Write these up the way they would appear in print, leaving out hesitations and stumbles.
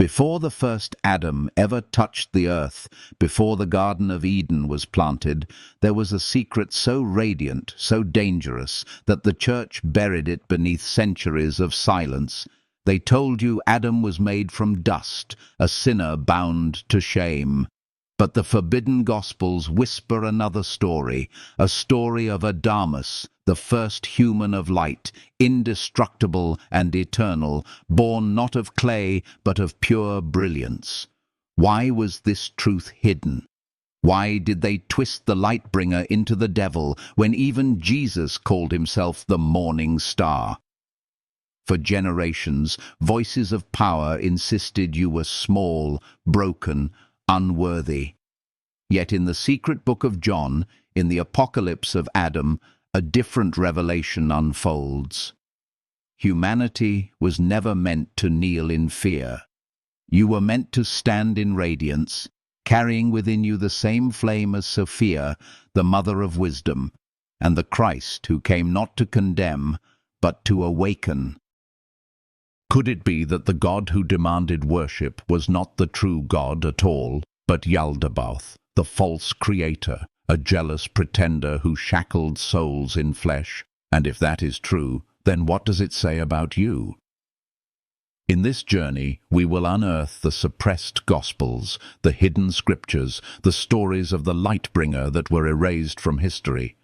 Before the first Adam ever touched the earth, before the Garden of Eden was planted, there was a secret so radiant, so dangerous, that the church buried it beneath centuries of silence. They told you Adam was made from dust, a sinner bound to shame. But the forbidden Gospels whisper another story, a story of Adamus, the first human of light, indestructible and eternal, born not of clay but of pure brilliance. Why was this truth hidden? Why did they twist the light-bringer into the devil when even Jesus called himself the morning star? For generations, voices of power insisted you were small, broken, unworthy. Yet in the secret book of John, in the apocalypse of Adam, a different revelation unfolds. Humanity was never meant to kneel in fear. You were meant to stand in radiance, carrying within you the same flame as Sophia, the mother of wisdom, and the Christ who came not to condemn, but to awaken. Could it be that the God who demanded worship was not the true God at all, but Yaldabaoth, the false creator, a jealous pretender who shackled souls in flesh? And if that is true, then what does it say about you? In this journey, we will unearth the suppressed Gospels, the hidden scriptures, the stories of the light-bringer that were erased from history.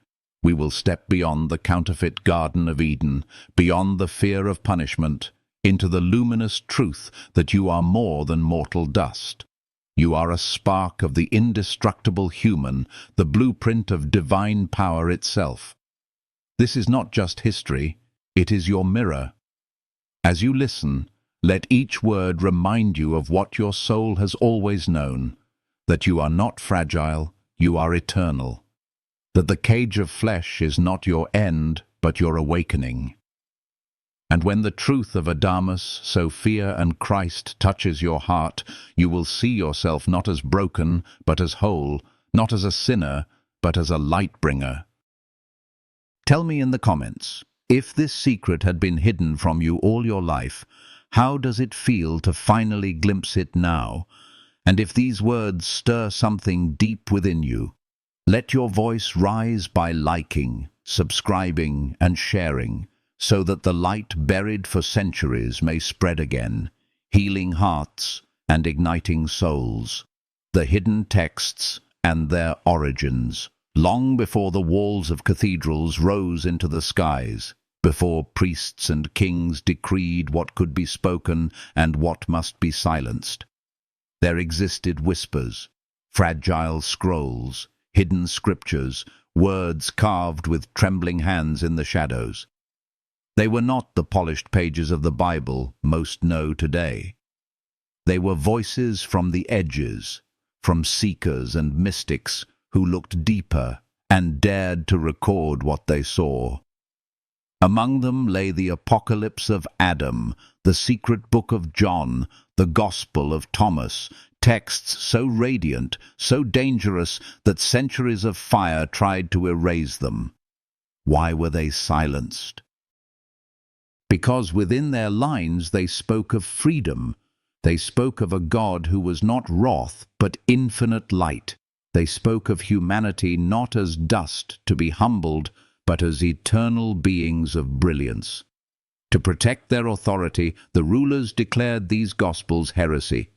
We will step beyond the counterfeit Garden of Eden, beyond the fear of punishment, into the luminous truth that you are more than mortal dust. You are a spark of the indestructible human, the blueprint of divine power itself. This is not just history, it is your mirror. As you listen, let each word remind you of what your soul has always known, that you are not fragile, you are eternal, that the cage of flesh is not your end, but your awakening. And when the truth of Adamus, Sophia, and Christ touches your heart, you will see yourself not as broken, but as whole, not as a sinner, but as a light-bringer. Tell me in the comments, if this secret had been hidden from you all your life, how does it feel to finally glimpse it now? And if these words stir something deep within you, let your voice rise by liking, subscribing, and sharing, so that the light buried for centuries may spread again, healing hearts and igniting souls. The hidden texts and their origins, long before the walls of cathedrals rose into the skies, before priests and kings decreed what could be spoken and what must be silenced. There existed whispers, fragile scrolls, hidden scriptures, words carved with trembling hands in the shadows. They were not the polished pages of the Bible most know today. They were voices from the edges, from seekers and mystics who looked deeper and dared to record what they saw. Among them lay the apocalypse of Adam, the secret book of John, the Gospel of Thomas, texts so radiant, so dangerous that centuries of fire tried to erase them. Why were they silenced? Because within their lines they spoke of freedom. They spoke of a God who was not wrath, but infinite light. They spoke of humanity not as dust to be humbled, but as eternal beings of brilliance. To protect their authority, the rulers declared these Gospels heresy.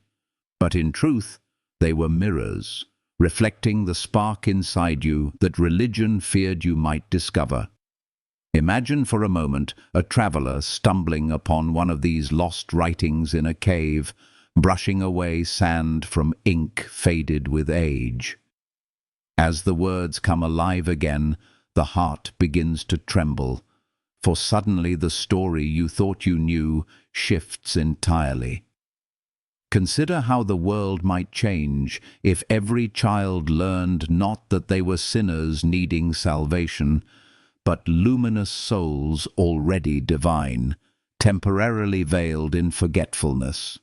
But in truth, they were mirrors, reflecting the spark inside you that religion feared you might discover. Imagine for a moment a traveler stumbling upon one of these lost writings in a cave, brushing away sand from ink faded with age. As the words come alive again, the heart begins to tremble, for suddenly the story you thought you knew shifts entirely. Consider how the world might change if every child learned not that they were sinners needing salvation, but luminous souls already divine, temporarily veiled in forgetfulness.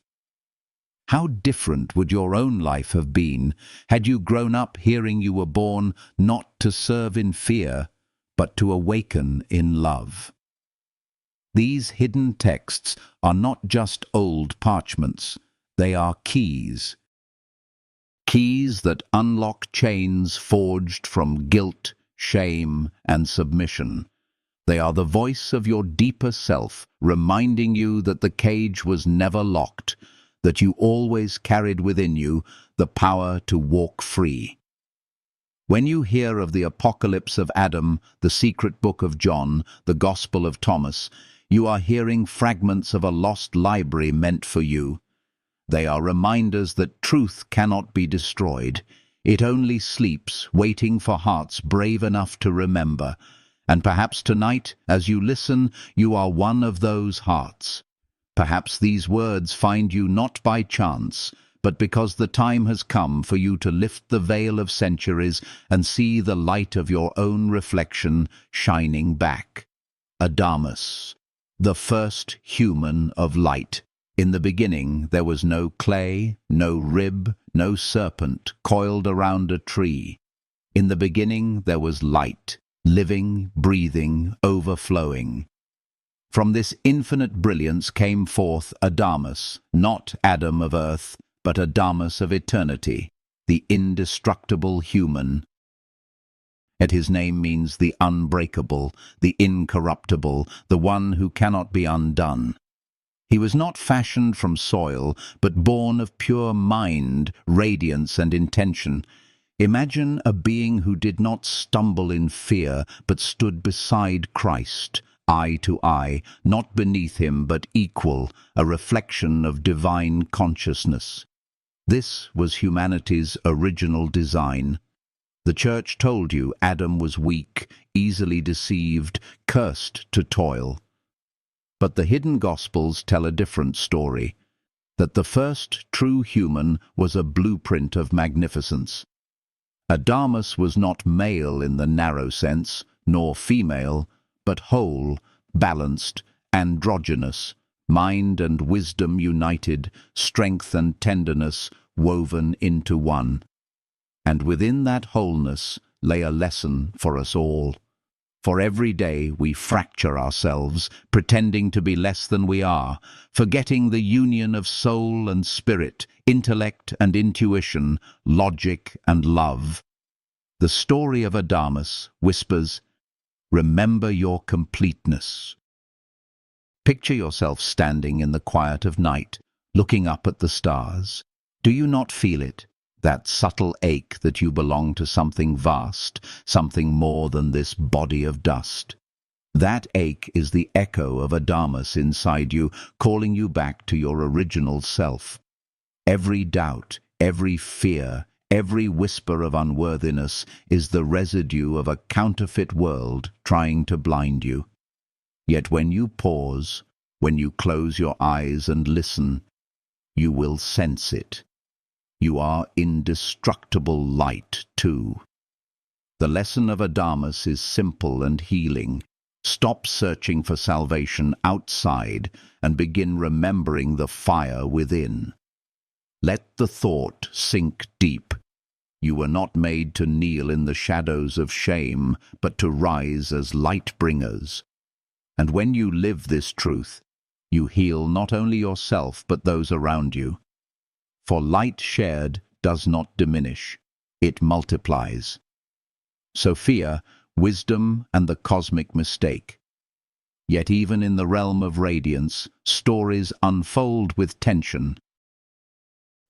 How different would your own life have been had you grown up hearing you were born not to serve in fear, but to awaken in love? These hidden texts are not just old parchments. They are keys. Keys that unlock chains forged from guilt, shame, and submission. They are the voice of your deeper self, reminding you that the cage was never locked, that you always carried within you the power to walk free. When you hear of the Apocalypse of Adam, the secret book of John, the Gospel of Thomas, you are hearing fragments of a lost library meant for you. They are reminders that truth cannot be destroyed. It only sleeps, waiting for hearts brave enough to remember. And perhaps tonight, as you listen, you are one of those hearts. Perhaps these words find you not by chance, but because the time has come for you to lift the veil of centuries and see the light of your own reflection shining back. Adamus, the first human of light. In the beginning there was no clay, no rib, no serpent coiled around a tree. In the beginning there was light, living, breathing, overflowing. From this infinite brilliance came forth Adamus, not Adam of earth, but Adamus of eternity, the indestructible human. And his name means the unbreakable, the incorruptible, the one who cannot be undone. He was not fashioned from soil, but born of pure mind, radiance, and intention. Imagine a being who did not stumble in fear, but stood beside Christ, eye to eye, not beneath him, but equal, a reflection of divine consciousness. This was humanity's original design. The Church told you Adam was weak, easily deceived, cursed to toil. But the hidden Gospels tell a different story, that the first true human was a blueprint of magnificence. Adamus was not male in the narrow sense, nor female, but whole, balanced, androgynous, mind and wisdom united, strength and tenderness woven into one. And within that wholeness lay a lesson for us all. For every day we fracture ourselves, pretending to be less than we are, forgetting the union of soul and spirit, intellect and intuition, logic and love. The story of Adamus whispers, "Remember your completeness." Picture yourself standing in the quiet of night, looking up at the stars. Do you not feel it? That subtle ache that you belong to something vast, something more than this body of dust. That ache is the echo of Adamus inside you, calling you back to your original self. Every doubt, every fear, every whisper of unworthiness is the residue of a counterfeit world trying to blind you. Yet when you pause, when you close your eyes and listen, you will sense it. You are indestructible light, too. The lesson of Adamus is simple and healing. Stop searching for salvation outside and begin remembering the fire within. Let the thought sink deep. You were not made to kneel in the shadows of shame, but to rise as light bringers. And when you live this truth, you heal not only yourself but those around you. For light shared does not diminish, it multiplies. Sophia, wisdom and the cosmic mistake. Yet even in the realm of radiance, stories unfold with tension.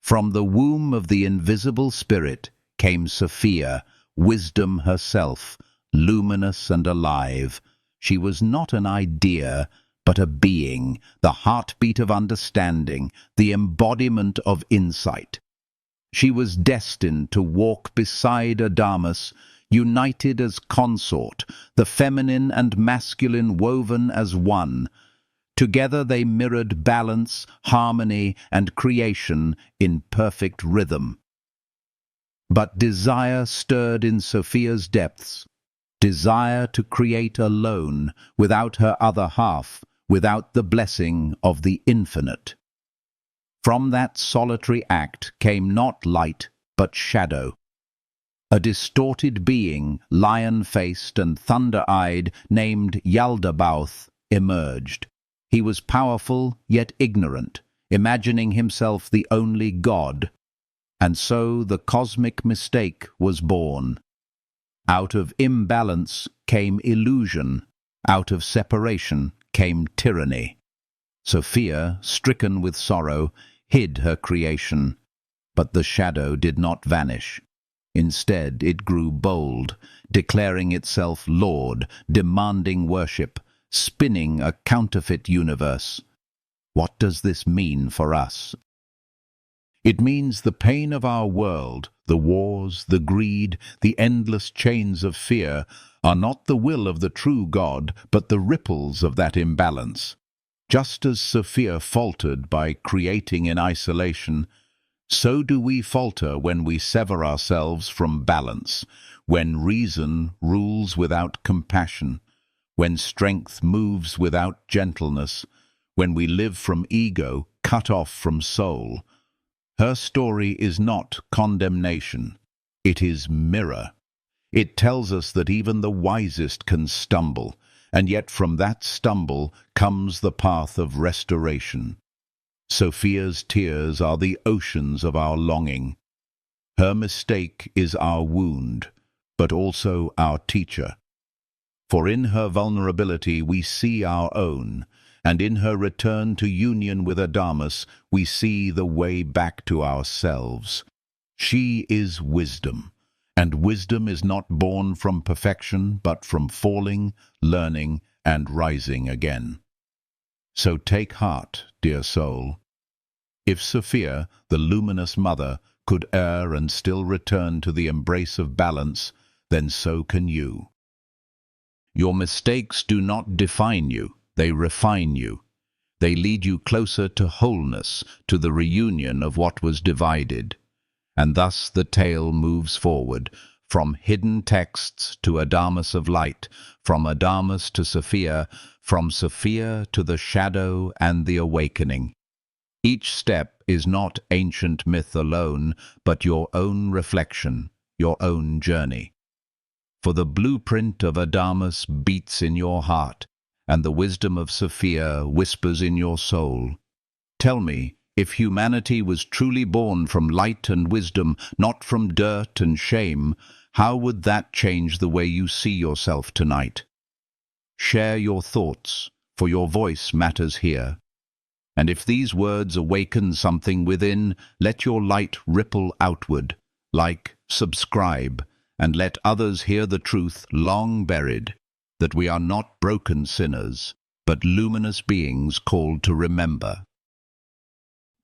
From the womb of the invisible spirit came Sophia, wisdom herself, luminous and alive. She was not an idea, but a being, the heartbeat of understanding, the embodiment of insight. She was destined to walk beside Adamus, united as consort, the feminine and masculine woven as one. Together they mirrored balance, harmony, and creation in perfect rhythm. But desire stirred in Sophia's depths, desire to create alone, without her other half, without the blessing of the infinite. From that solitary act came not light, but shadow. A distorted being, lion-faced and thunder-eyed, named Yaldabaoth, emerged. He was powerful, yet ignorant. imagining himself the only God. And so the cosmic mistake was born. Out of imbalance came illusion. Out of separation came tyranny. Sophia, stricken with sorrow, hid her creation. But the shadow did not vanish. Instead, it grew bold, declaring itself Lord, demanding worship, spinning a counterfeit universe. What does this mean for us? It means the pain of our world, the wars, the greed, the endless chains of fear, are not the will of the true God, but the ripples of that imbalance. Just as Sophia faltered by creating in isolation, so do we falter when we sever ourselves from balance, when reason rules without compassion, when strength moves without gentleness, when we live from ego, cut off from soul. Her story is not condemnation. It is mirror. It tells us that even the wisest can stumble, and yet from that stumble comes the path of restoration. Sophia's tears are the oceans of our longing. Her mistake is our wound, but also our teacher. For in her vulnerability we see our own, and in her return to union with Adamus we see the way back to ourselves. She is wisdom, and wisdom is not born from perfection, but from falling, learning, and rising again. So take heart, dear soul. If Sophia, the luminous mother, could err and still return to the embrace of balance, then so can you. Your mistakes do not define you. They refine you. They lead you closer to wholeness, to the reunion of what was divided. And thus the tale moves forward, from hidden texts to Adamus of light, from Adamus to Sophia, from Sophia to the shadow and the awakening. Each step is not ancient myth alone, but your own reflection, your own journey. For the blueprint of Adamus beats in your heart, and the wisdom of Sophia whispers in your soul. Tell me, if humanity was truly born from light and wisdom, not from dirt and shame, how would that change the way you see yourself tonight? Share your thoughts, for your voice matters here. And if these words awaken something within, let your light ripple outward. Like, subscribe, and let others hear the truth long buried, that we are not broken sinners, but luminous beings called to remember.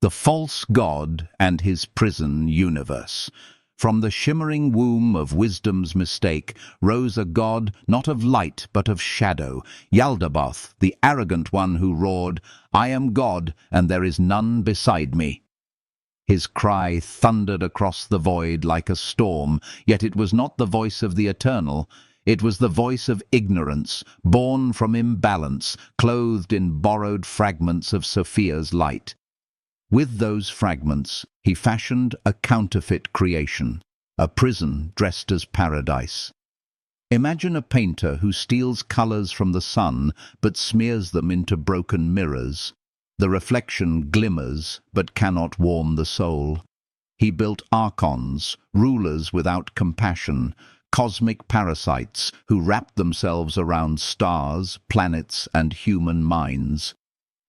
The false God and his prison universe. From the shimmering womb of wisdom's mistake rose a god not of light but of shadow, Yaldabaoth, the arrogant one who roared, "I am God, and there is none beside me." His cry thundered across the void like a storm, yet it was not the voice of the eternal. It was the voice of ignorance, born from imbalance, clothed in borrowed fragments of Sophia's light. With those fragments, he fashioned a counterfeit creation, a prison dressed as paradise. Imagine a painter who steals colors from the sun but smears them into broken mirrors. The reflection glimmers but cannot warm the soul. He built archons, rulers without compassion, cosmic parasites who wrapped themselves around stars, planets, and human minds.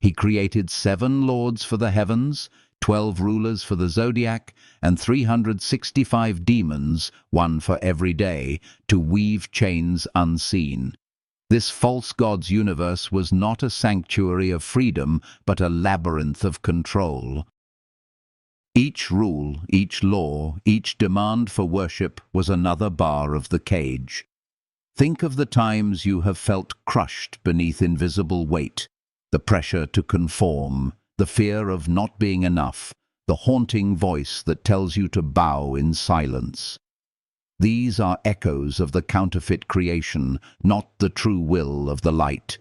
He created 7 lords for the heavens, 12 rulers for the zodiac, and 365 demons, one for every day, to weave chains unseen. This false god's universe was not a sanctuary of freedom, but a labyrinth of control. Each rule, each law, each demand for worship was another bar of the cage. Think of the times you have felt crushed beneath invisible weight, the pressure to conform, the fear of not being enough, the haunting voice that tells you to bow in silence. These are echoes of the counterfeit creation, not the true will of the light.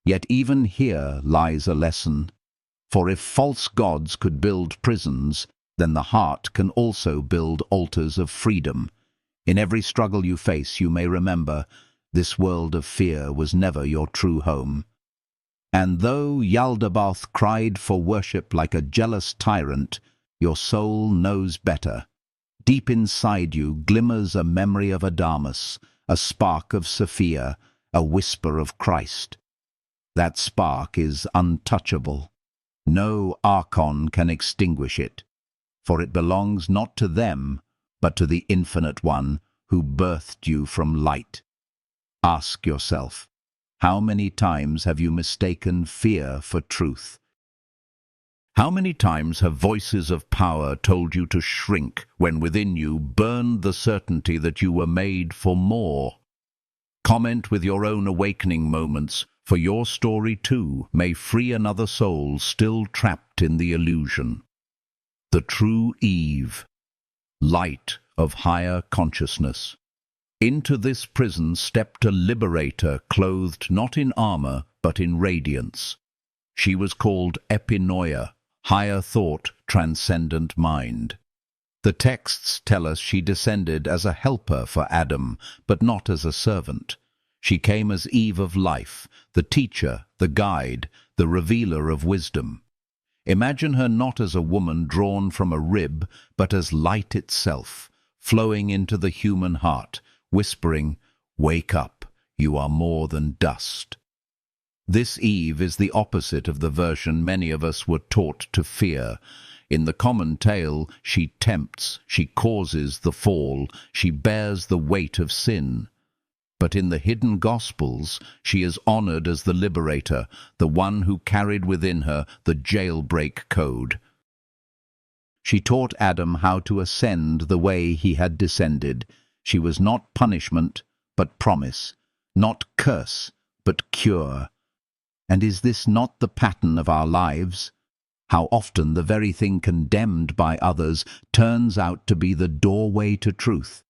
Yet even here lies a lesson. For if false gods could build prisons, then the heart can also build altars of freedom. In every struggle you face, you may remember, this world of fear was never your true home. And though Yaldabaoth cried for worship like a jealous tyrant, your soul knows better. Deep inside you glimmers a memory of Adamus, a spark of Sophia, a whisper of Christ. That spark is untouchable. No archon can extinguish it, for it belongs not to them, but to the Infinite One who birthed you from light. Ask yourself, how many times have you mistaken fear for truth? How many times have voices of power told you to shrink when within you burned the certainty that you were made for more? Comment with your own awakening moments, for your story too may free another soul still trapped in the illusion. The true Eve, light of higher consciousness. Into this prison stepped a liberator clothed not in armor but in radiance. She was called Epinoia, higher thought, transcendent mind. The texts tell us she descended as a helper for Adam, but not as a servant. She came as Eve of life, the teacher, the guide, the revealer of wisdom. Imagine her not as a woman drawn from a rib, but as light itself, flowing into the human heart, whispering, "Wake up, you are more than dust." This Eve is the opposite of the version many of us were taught to fear. In the common tale, she tempts, she causes the fall, she bears the weight of sin. But in the hidden Gospels, she is honored as the liberator, the one who carried within her the jailbreak code. She taught Adam how to ascend the way he had descended. She was not punishment, but promise, not curse, but cure. And is this not the pattern of our lives? How often the very thing condemned by others turns out to be the doorway to truth.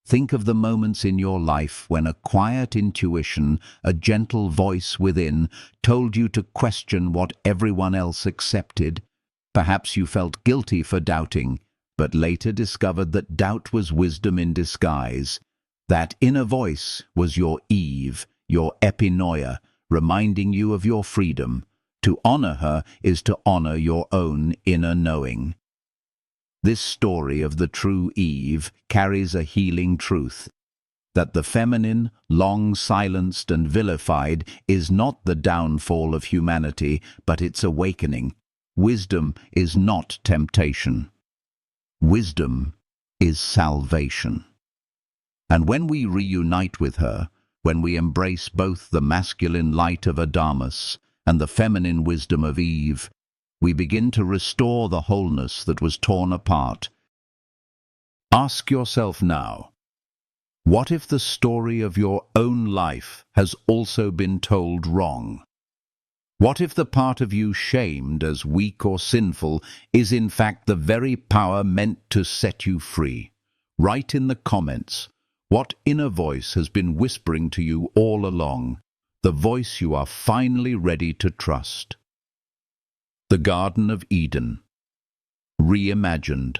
Think of the moments in your life when a quiet intuition, a gentle voice within, told you to question what everyone else accepted. Perhaps you felt guilty for doubting, but later discovered that doubt was wisdom in disguise. That inner voice was your Eve, your Epinoia, reminding you of your freedom. To honor her is to honor your own inner knowing. This story of the true Eve carries a healing truth, that the feminine, long silenced and vilified, is not the downfall of humanity, but its awakening. Wisdom is not temptation. Wisdom is salvation. And when we reunite with her, when we embrace both the masculine light of Adamus and the feminine wisdom of Eve, we begin to restore the wholeness that was torn apart. Ask yourself now, what if the story of your own life has also been told wrong? What if the part of you shamed as weak or sinful is in fact the very power meant to set you free? Write in the comments, what inner voice has been whispering to you all along, the voice you are finally ready to trust. The Garden of Eden, reimagined.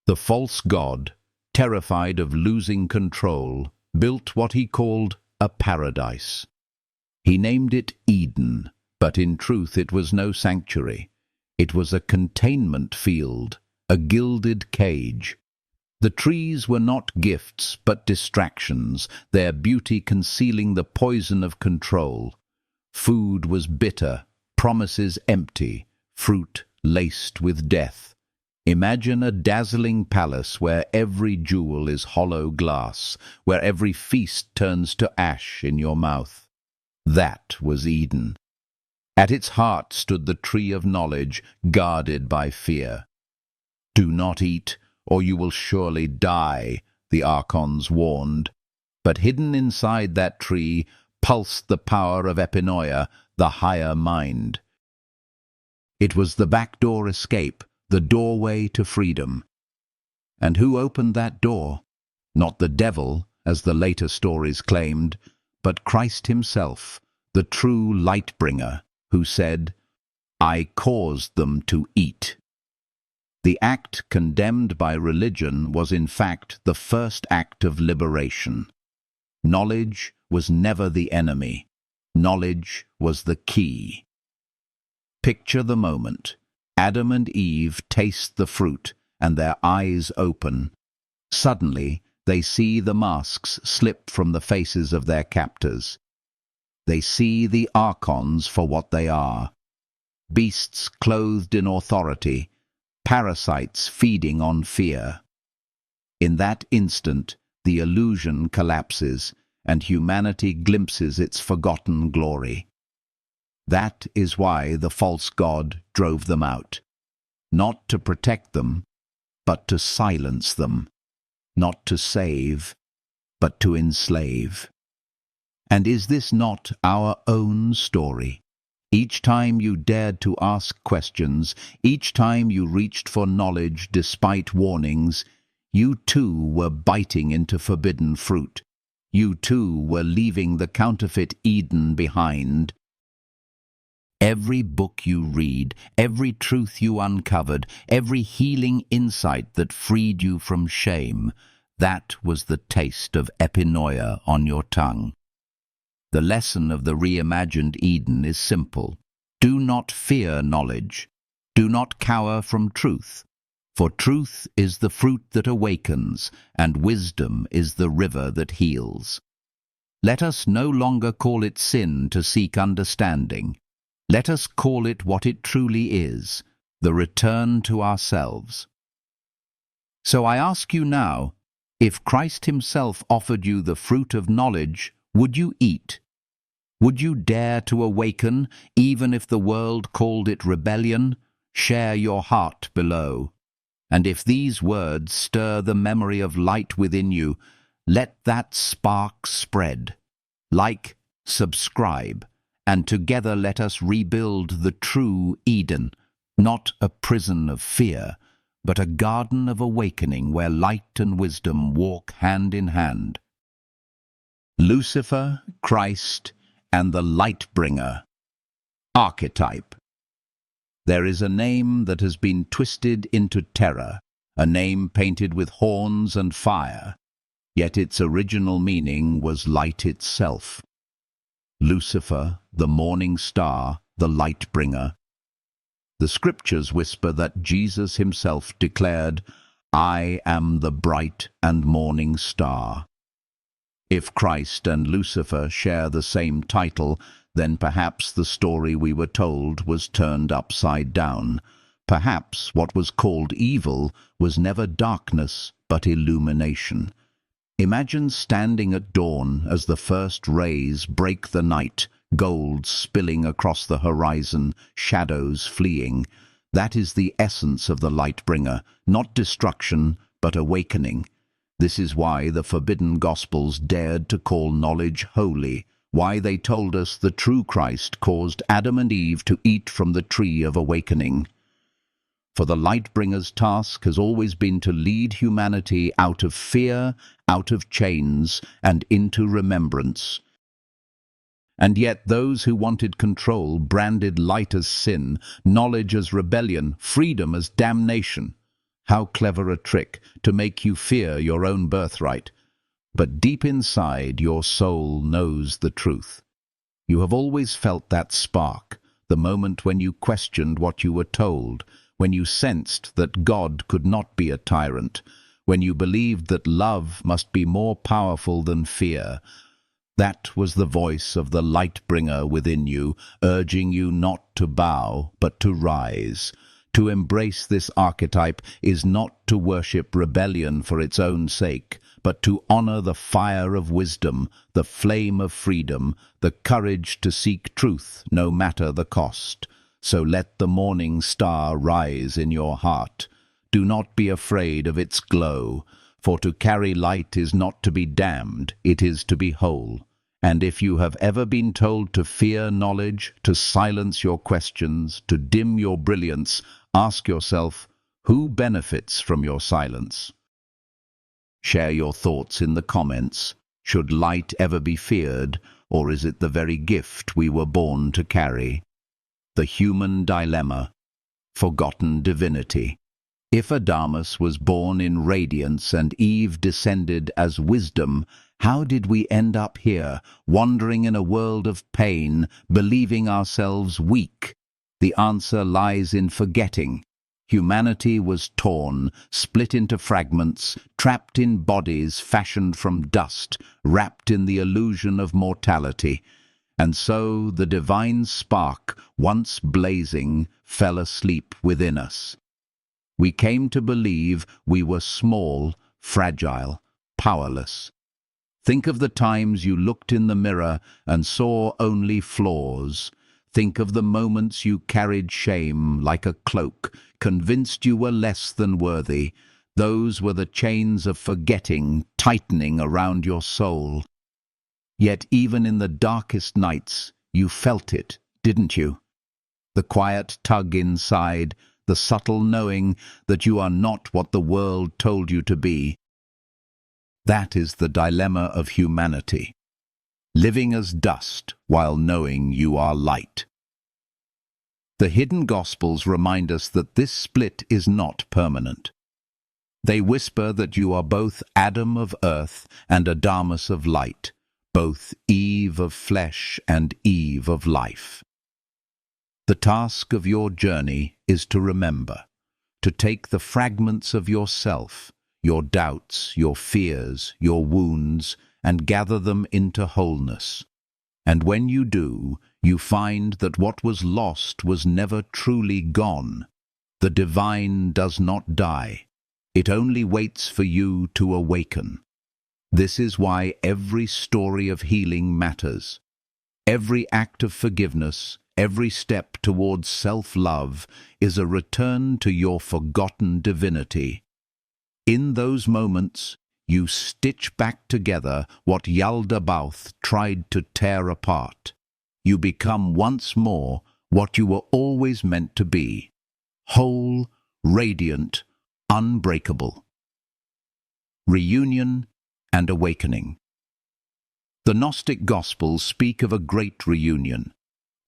The false god, terrified of losing control, built what he called a paradise. He named it Eden, but in truth it was no sanctuary. It was a containment field, a gilded cage. The trees were not gifts, but distractions, their beauty concealing the poison of control. Food was bitter, promises empty, fruit laced with death. Imagine a dazzling palace where every jewel is hollow glass, where every feast turns to ash in your mouth. That was Eden. At its heart stood the tree of knowledge, guarded by fear. "Do not eat, or you will surely die," the archons warned. But hidden inside that tree pulsed the power of Epinoia, the higher mind. It was the backdoor escape, the doorway to freedom. And who opened that door? Not the devil, as the later stories claimed, but Christ himself, the true light-bringer, who said, "I caused them to eat." The act condemned by religion was in fact the first act of liberation. Knowledge was never the enemy. Knowledge was the key. Picture the moment. Adam and Eve taste the fruit, and their eyes open. Suddenly, they see the masks slip from the faces of their captors. They see the archons for what they are. Beasts clothed in authority, parasites feeding on fear. In that instant, the illusion collapses, and humanity glimpses its forgotten glory. That is why the false god drove them out. Not to protect them, but to silence them. Not to save, but to enslave. And is this not our own story? Each time you dared to ask questions, each time you reached for knowledge despite warnings, you too were biting into forbidden fruit. You too were leaving the counterfeit Eden behind. Every book you read, every truth you uncovered, every healing insight that freed you from shame, that was the taste of epinoia on your tongue. The lesson of the reimagined Eden is simple. Do not fear knowledge. Do not cower from truth. For truth is the fruit that awakens, and wisdom is the river that heals. Let us no longer call it sin to seek understanding. Let us call it what it truly is, the return to ourselves. So I ask you now, if Christ himself offered you the fruit of knowledge, would you eat? Would you dare to awaken, even if the world called it rebellion? Share your heart below. And if these words stir the memory of light within you, let that spark spread. Like, subscribe, and together let us rebuild the true Eden, not a prison of fear, but a garden of awakening where light and wisdom walk hand in hand. Lucifer, Christ, and the Light-bringer. Archetype. There is a name that has been twisted into terror, a name painted with horns and fire, yet its original meaning was light itself. Lucifer, the morning star, the light-bringer. The scriptures whisper that Jesus himself declared, "I am the bright and morning star." If Christ and Lucifer share the same title, then perhaps the story we were told was turned upside down. Perhaps what was called evil was never darkness, but illumination. Imagine standing at dawn as the first rays break the night, gold spilling across the horizon, shadows fleeing. That is the essence of the light-bringer, not destruction, but awakening. This is why the forbidden Gospels dared to call knowledge holy, why they told us the true Christ caused Adam and Eve to eat from the tree of awakening. For the light-bringer's task has always been to lead humanity out of fear, out of chains, and into remembrance. And yet those who wanted control branded light as sin, knowledge as rebellion, freedom as damnation. How clever a trick, to make you fear your own birthright. But deep inside, your soul knows the truth. You have always felt that spark, the moment when you questioned what you were told, when you sensed that God could not be a tyrant, when you believed that love must be more powerful than fear. That was the voice of the light-bringer within you, urging you not to bow, but to rise. To embrace this archetype is not to worship rebellion for its own sake, but to honor the fire of wisdom, the flame of freedom, the courage to seek truth no matter the cost. So let the morning star rise in your heart. Do not be afraid of its glow, for to carry light is not to be damned, it is to be whole. And if you have ever been told to fear knowledge, to silence your questions, to dim your brilliance, ask yourself, who benefits from your silence? Share your thoughts in the comments. Should light ever be feared, or is it the very gift we were born to carry? The human dilemma. Forgotten divinity. If Adamus was born in radiance and Eve descended as wisdom, How did we end up here, wandering in a world of pain, believing ourselves weak? The answer lies in forgetting. Humanity was torn, split into fragments, trapped in bodies fashioned from dust, wrapped in the illusion of mortality. And so the divine spark, once blazing, fell asleep within us. We came to believe we were small, fragile, powerless. Think of the times you looked in the mirror and saw only flaws. Think of the moments you carried shame like a cloak, convinced you were less than worthy. Those were the chains of forgetting tightening around your soul. Yet even in the darkest nights, you felt it, didn't you? The quiet tug inside, the subtle knowing that you are not what the world told you to be. That is the dilemma of humanity, living as dust while knowing you are light. The hidden Gospels remind us that this split is not permanent. They whisper that you are both Adam of earth and Adamus of light, both Eve of flesh and Eve of life. The task of your journey is to remember, to take the fragments of yourself, your doubts, your fears, your wounds, and gather them into wholeness. And when you do, you find that what was lost was never truly gone. The divine does not die. It only waits for you to awaken. This is why every story of healing matters. Every act of forgiveness, every step towards self-love is a return to your forgotten divinity. In those moments, you stitch back together what Yaldabaoth tried to tear apart. You become once more what you were always meant to be, whole, radiant, unbreakable. Reunion and awakening. The Gnostic Gospels speak of a great reunion,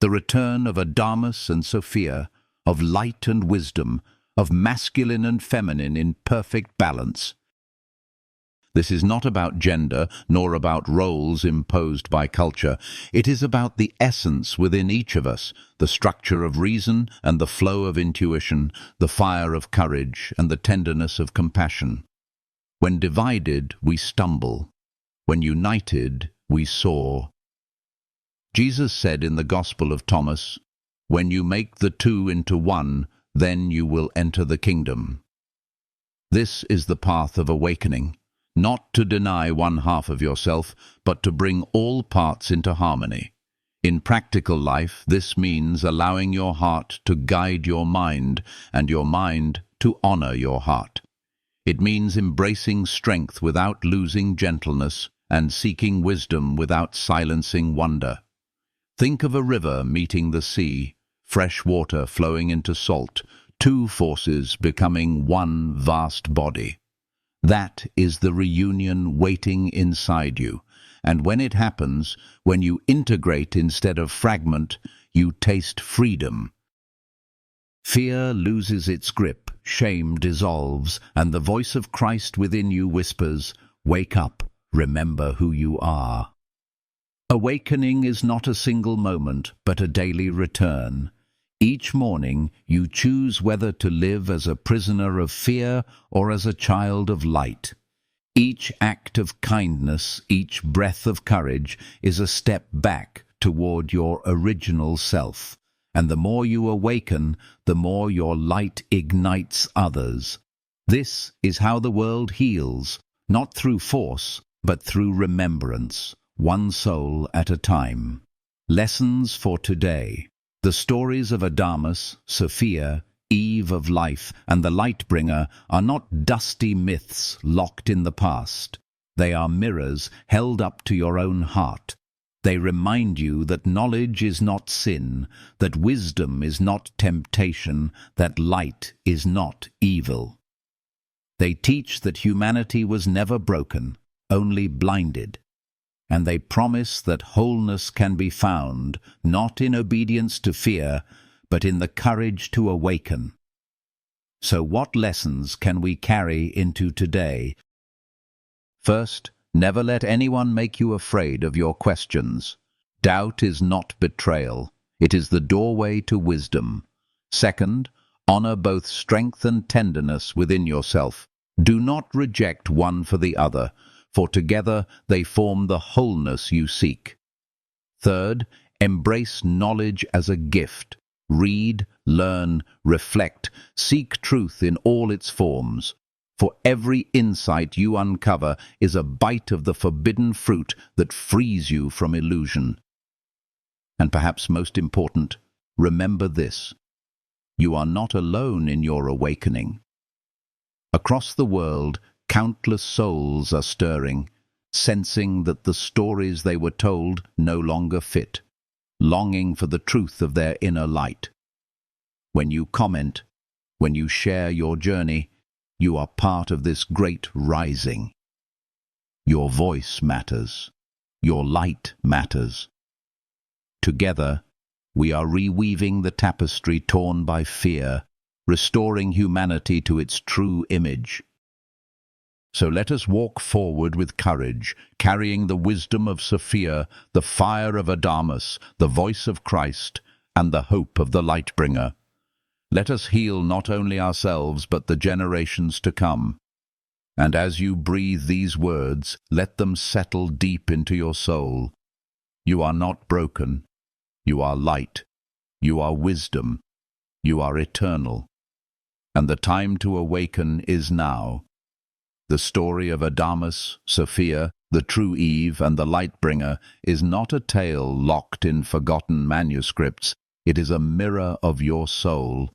the return of Adamus and Sophia, of light and wisdom, of masculine and feminine in perfect balance. This is not about gender, nor about roles imposed by culture. It is about the essence within each of us, the structure of reason and the flow of intuition, the fire of courage and the tenderness of compassion. When divided, we stumble. When united, we soar. Jesus said in the Gospel of Thomas, "When you make the two into one, then you will enter the kingdom." This is the path of awakening. Not to deny one half of yourself, but to bring all parts into harmony. In practical life, this means allowing your heart to guide your mind, and your mind to honor your heart. It means embracing strength without losing gentleness, and seeking wisdom without silencing wonder. Think of a river meeting the sea, fresh water flowing into salt, two forces becoming one vast body. That is the reunion waiting inside you, and when it happens, when you integrate instead of fragment, you taste freedom. Fear loses its grip, shame dissolves, and the voice of Christ within you whispers, "Wake up, remember who you are." Awakening is not a single moment, but a daily return. Each morning you choose whether to live as a prisoner of fear or as a child of light. Each act of kindness, each breath of courage is a step back toward your original self. And the more you awaken, the more your light ignites others. This is how the world heals, not through force, but through remembrance, one soul at a time. Lessons for today. The stories of Adamus, Sophia, Eve of life, and the Lightbringer are not dusty myths locked in the past. They are mirrors held up to your own heart. They remind you that knowledge is not sin, that wisdom is not temptation, that light is not evil. They teach that humanity was never broken, only blinded. And they promise that wholeness can be found, not in obedience to fear, but in the courage to awaken. So what lessons can we carry into today? First, Never let anyone make you afraid of your questions. Doubt is not betrayal. It is the doorway to wisdom. Second, honor both strength and tenderness within yourself. Do not reject one for the other, for together they form the wholeness you seek. Third, embrace knowledge as a gift. Read, learn, reflect, seek truth in all its forms. For every insight you uncover is a bite of the forbidden fruit that frees you from illusion. And perhaps most important, remember this: you are not alone in your awakening. Across the world, countless souls are stirring, sensing that the stories they were told no longer fit, longing for the truth of their inner light. When you comment, when you share your journey, you are part of this great rising. Your voice matters. Your light matters. Together, we are reweaving the tapestry torn by fear, restoring humanity to its true image. So let us walk forward with courage, carrying the wisdom of Sophia, the fire of Adamus, the voice of Christ, and the hope of the Lightbringer. Let us heal not only ourselves, but the generations to come. And as you breathe these words, let them settle deep into your soul. You are not broken. You are light. You are wisdom. You are eternal. And the time to awaken is now. The story of Adamus, Sophia, the true Eve, and the Lightbringer is not a tale locked in forgotten manuscripts. It is a mirror of your soul.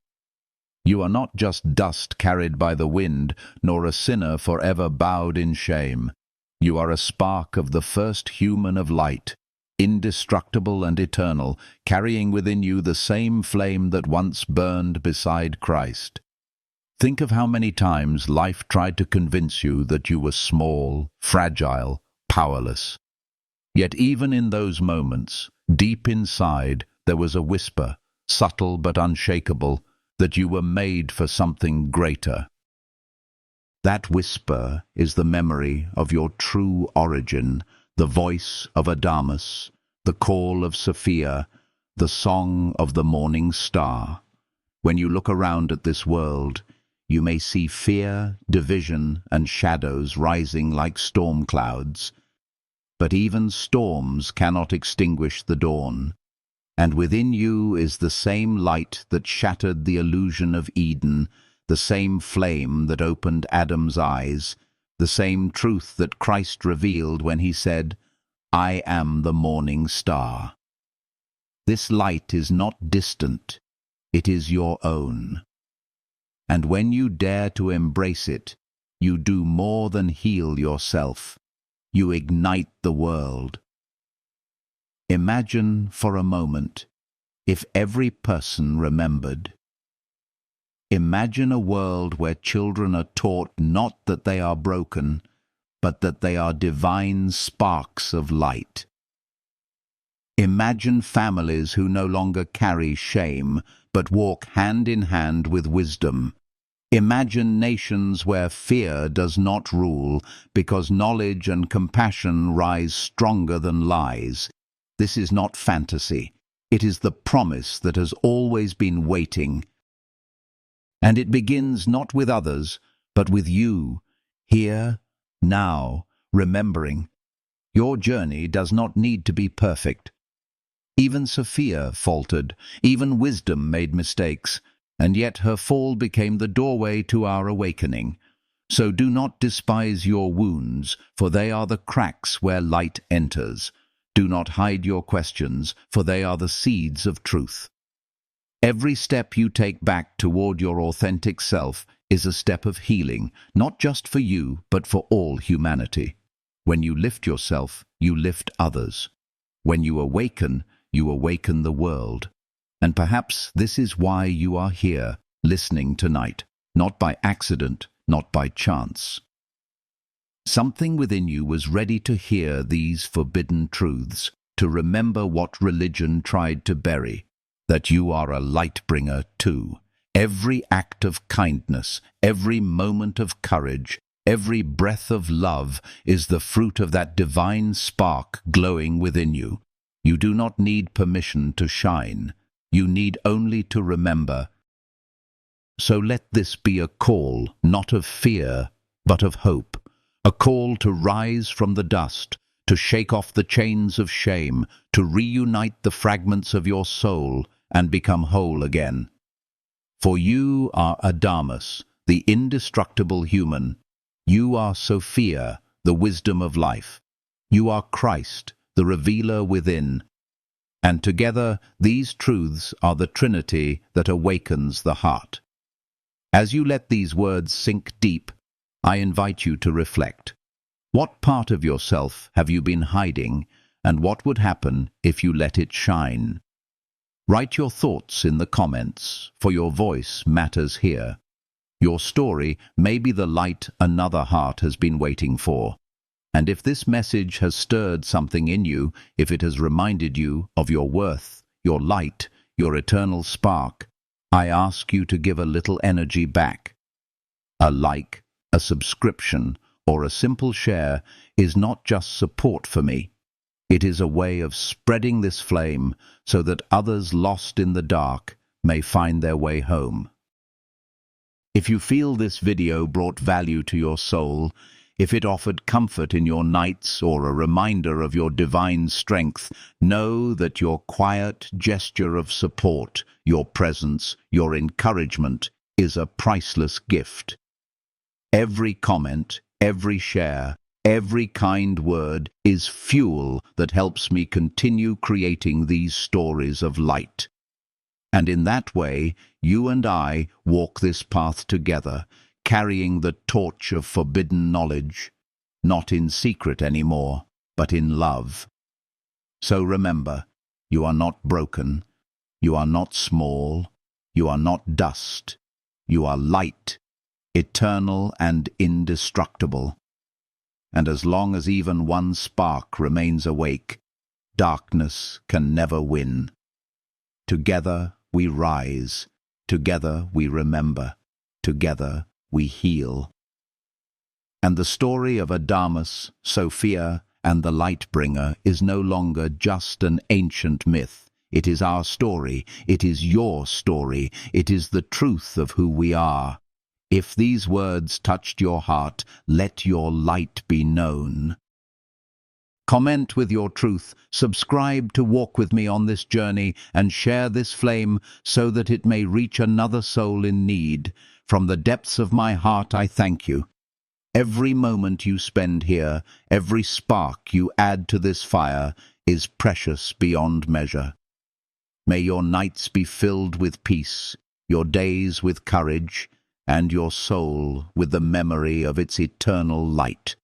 You are not just dust carried by the wind, nor a sinner forever bowed in shame. You are a spark of the first human of light, indestructible and eternal, carrying within you the same flame that once burned beside Christ. Think of how many times life tried to convince you that you were small, fragile, powerless. Yet even in those moments, deep inside, there was a whisper, subtle but unshakable, that you were made for something greater. That whisper is the memory of your true origin, the voice of Adamus, the call of Sophia, the song of the morning star. When you look around at this world, you may see fear, division, and shadows rising like storm clouds. But even storms cannot extinguish the dawn. And within you is the same light that shattered the illusion of Eden, the same flame that opened Adam's eyes, the same truth that Christ revealed when he said, "I am the morning star." This light is not distant, it is your own. And when you dare to embrace it, you do more than heal yourself. You ignite the world. Imagine for a moment if every person remembered. Imagine a world where children are taught not that they are broken, but that they are divine sparks of light. Imagine families who no longer carry shame, but walk hand in hand with wisdom. Imagine nations where fear does not rule, because knowledge and compassion rise stronger than lies. This is not fantasy. It is the promise that has always been waiting. And it begins not with others, but with you, here, now, remembering. Your journey does not need to be perfect. Even Sophia faltered, even wisdom made mistakes, and yet her fall became the doorway to our awakening. So do not despise your wounds, for they are the cracks where light enters. Do not hide your questions, for they are the seeds of truth. Every step you take back toward your authentic self is a step of healing, not just for you, but for all humanity. When you lift yourself, you lift others. When you awaken the world. And perhaps this is why you are here, listening tonight, not by accident, not by chance. Something within you was ready to hear these forbidden truths, to remember what religion tried to bury, that you are a light bringer too. Every act of kindness, every moment of courage, Every breath of love is the fruit of that divine spark glowing within you. You do not need permission to shine. You need only to remember. So let this be a call, not of fear, but of hope. A call to rise from the dust, to shake off the chains of shame, to reunite the fragments of your soul and become whole again. For you are Adamus, the indestructible human. You are Sophia, the wisdom of life. You are Christ, the revealer within. And together, these truths are the Trinity that awakens the heart. As you let these words sink deep, I invite you to reflect. What part of yourself have you been hiding, and what would happen if you let it shine? Write your thoughts in the comments, for your voice matters here. Your story may be the light another heart has been waiting for. And if this message has stirred something in you, if it has reminded you of your worth, your light, your eternal spark, I ask you to give a little energy back. A like, a subscription, or a simple share is not just support for me. It is a way of spreading this flame so that others lost in the dark may find their way home. If you feel this video brought value to your soul, if it offered comfort in your nights or a reminder of your divine strength, know that your quiet gesture of support, your presence, your encouragement is a priceless gift. Every comment, every share, every kind word is fuel that helps me continue creating these stories of light. And in that way, you and I walk this path together, carrying the torch of forbidden knowledge, not in secret anymore, but in love. So remember, you are not broken, you are not small, you are not dust, you are light, eternal and indestructible. And as long as even one spark remains awake, darkness can never win. Together we rise, together we remember, together we heal. And the story of Adamus, Sophia, and the Lightbringer is no longer just an ancient myth. It is our story, it is your story, it is the truth of who we are. If these words touched your heart, let your light be known. Comment with your truth, subscribe to walk with me on this journey, and share this flame so that it may reach another soul in need. From the depths of my heart, I thank you. Every moment you spend here, every spark you add to this fire, is precious beyond measure. May your nights be filled with peace, your days with courage, and your soul with the memory of its eternal light.